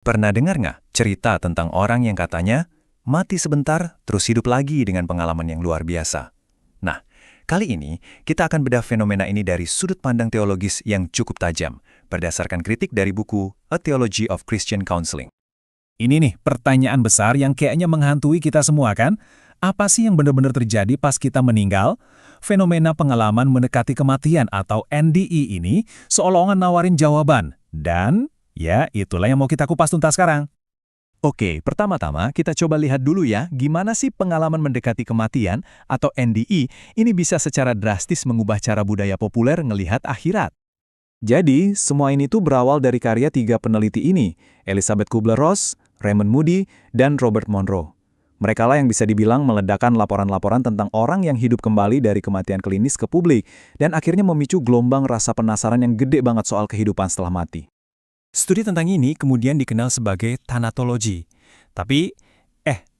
Pernah dengar nggak cerita tentang orang yang katanya mati sebentar terus hidup lagi dengan pengalaman yang luar biasa? Nah, kali ini kita akan bedah fenomena ini dari sudut pandang teologis yang cukup tajam, berdasarkan kritik dari buku A Theology of Christian Counseling. Ini nih pertanyaan besar yang kayaknya menghantui kita semua kan? Apa sih yang benar-benar terjadi pas kita meninggal? Fenomena pengalaman mendekati kematian atau NDE ini seolah-olah nawarin jawaban. Dan ya itulah yang mau kita kupas tuntas sekarang. Oke, pertama-tama kita coba lihat dulu ya, gimana sih pengalaman mendekati kematian atau NDE ini bisa secara drastis mengubah cara budaya populer ngelihat akhirat. Jadi, semua ini tuh berawal dari karya tiga peneliti ini, Elizabeth Kubler-Ross, Raymond Moody, dan Robert Monroe. Mereka lah yang bisa dibilang meledakkan laporan-laporan tentang orang yang hidup kembali dari kematian klinis ke publik, dan akhirnya memicu gelombang rasa penasaran yang gede banget soal kehidupan setelah mati. Studi tentang ini kemudian dikenal sebagai thanatologi. Tapi,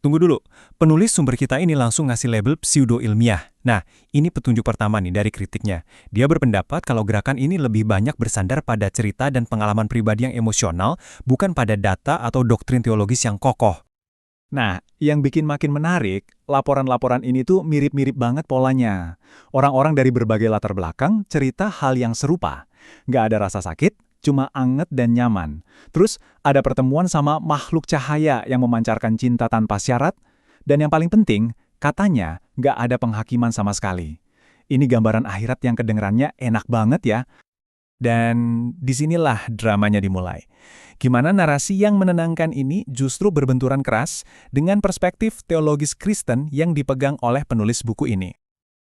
tunggu dulu. Penulis sumber kita ini langsung ngasih label pseudo-ilmiah. Nah, ini petunjuk pertama nih dari kritiknya. Dia berpendapat kalau gerakan ini lebih banyak bersandar pada cerita dan pengalaman pribadi yang emosional, bukan pada data atau doktrin teologis yang kokoh. Nah, yang bikin makin menarik, laporan-laporan ini tuh mirip-mirip banget polanya. Orang-orang dari berbagai latar belakang cerita hal yang serupa. Nggak ada rasa sakit, cuma anget dan nyaman. Terus ada pertemuan sama makhluk cahaya yang memancarkan cinta tanpa syarat. Dan yang paling penting, katanya nggak ada penghakiman sama sekali. Ini gambaran akhirat yang kedengerannya enak banget ya. Dan disinilah dramanya dimulai. Gimana narasi yang menenangkan ini justru berbenturan keras dengan perspektif teologis Kristen yang dipegang oleh penulis buku ini.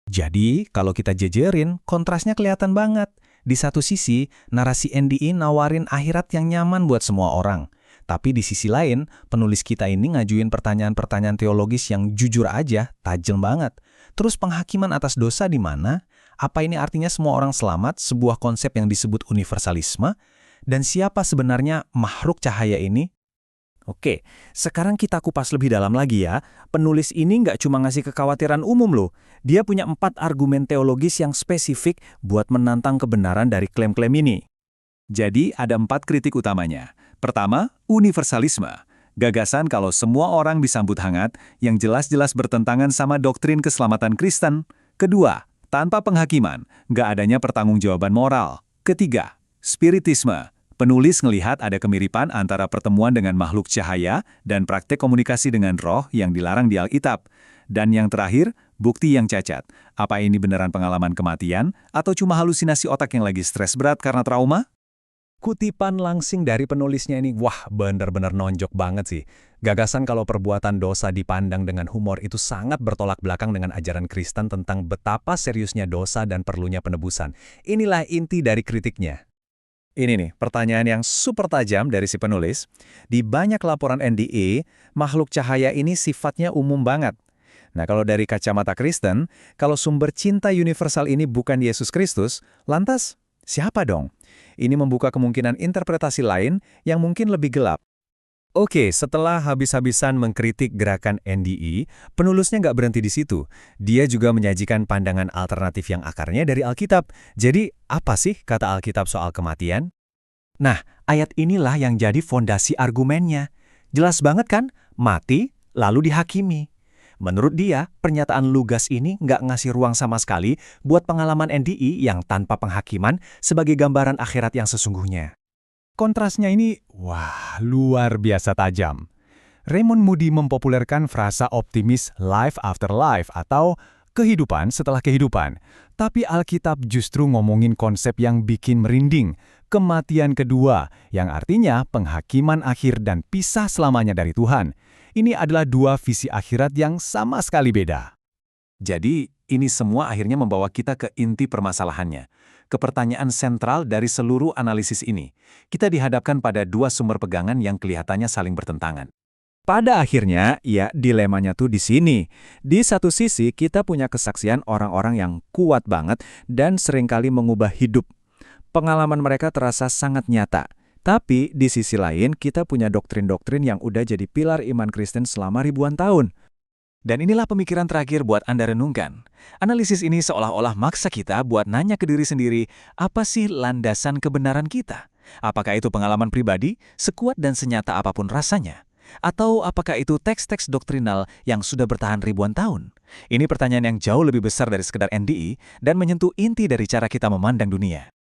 Jadi, kalau kita jejerin, kontrasnya kelihatan banget. Di satu sisi, narasi NDE nawarin akhirat yang nyaman buat semua orang. Tapi di sisi lain, penulis kita ini ngajuin pertanyaan-pertanyaan teologis yang jujur aja, tajam banget. Terus penghakiman atas dosa di mana? Apa ini artinya semua orang selamat, sebuah konsep yang disebut universalisme? Dan siapa sebenarnya makhluk cahaya ini? Oke, sekarang kita kupas lebih dalam lagi ya. Penulis ini nggak cuma ngasih kekhawatiran umum loh. Dia punya 4 argumen teologis yang spesifik buat menantang kebenaran dari klaim-klaim ini. Jadi ada 4 kritik utamanya. Pertama, universalisme. Gagasan kalau semua orang disambut hangat yang jelas-jelas bertentangan sama doktrin keselamatan Kristen. Kedua, tanpa penghakiman, nggak adanya pertanggungjawaban moral. Ketiga, spiritisme. Penulis ngelihat ada kemiripan antara pertemuan dengan makhluk cahaya dan praktek komunikasi dengan roh yang dilarang di Alkitab. Dan yang terakhir, bukti yang cacat. Apa ini beneran pengalaman kematian atau cuma halusinasi otak yang lagi stres berat karena trauma? Kutipan langsing dari penulisnya ini, wah bener-bener nonjok banget sih. Gagasan kalau perbuatan dosa dipandang dengan humor itu sangat bertolak belakang dengan ajaran Kristen tentang betapa seriusnya dosa dan perlunya penebusan. Inilah inti dari kritiknya. Ini nih, pertanyaan yang super tajam dari si penulis. Di banyak laporan NDE, makhluk cahaya ini sifatnya umum banget. Nah, kalau dari kacamata Kristen, kalau sumber cinta universal ini bukan Yesus Kristus, lantas siapa dong? Ini membuka kemungkinan interpretasi lain yang mungkin lebih gelap. Oke, setelah habis-habisan mengkritik gerakan NDE, penulisnya nggak berhenti di situ. Dia juga menyajikan pandangan alternatif yang akarnya dari Alkitab. Jadi, apa sih kata Alkitab soal kematian? Nah, ayat inilah yang jadi fondasi argumennya. Jelas banget kan? Mati, lalu dihakimi. Menurut dia, pernyataan lugas ini nggak ngasih ruang sama sekali buat pengalaman NDE yang tanpa penghakiman sebagai gambaran akhirat yang sesungguhnya. Kontrasnya ini, wah, luar biasa tajam. Raymond Moody mempopulerkan frasa optimis life after life atau kehidupan setelah kehidupan. Tapi Alkitab justru ngomongin konsep yang bikin merinding, kematian kedua, yang artinya penghakiman akhir dan pisah selamanya dari Tuhan. Ini adalah dua visi akhirat yang sama sekali beda. Jadi, ini semua akhirnya membawa kita ke inti permasalahannya. Ke pertanyaan sentral dari seluruh analisis ini. Kita dihadapkan pada dua sumber pegangan yang kelihatannya saling bertentangan. Pada akhirnya, ya dilemanya tuh di sini. Di satu sisi, kita punya kesaksian orang-orang yang kuat banget dan seringkali mengubah hidup. Pengalaman mereka terasa sangat nyata. Tapi di sisi lain, kita punya doktrin-doktrin yang udah jadi pilar iman Kristen selama ribuan tahun. Dan inilah pemikiran terakhir buat Anda renungkan. Analisis ini seolah-olah maksa kita buat nanya ke diri sendiri, apa sih landasan kebenaran kita? Apakah itu pengalaman pribadi, sekuat dan senyata apapun rasanya? Atau apakah itu teks-teks doktrinal yang sudah bertahan ribuan tahun? Ini pertanyaan yang jauh lebih besar dari sekedar NDI dan menyentuh inti dari cara kita memandang dunia.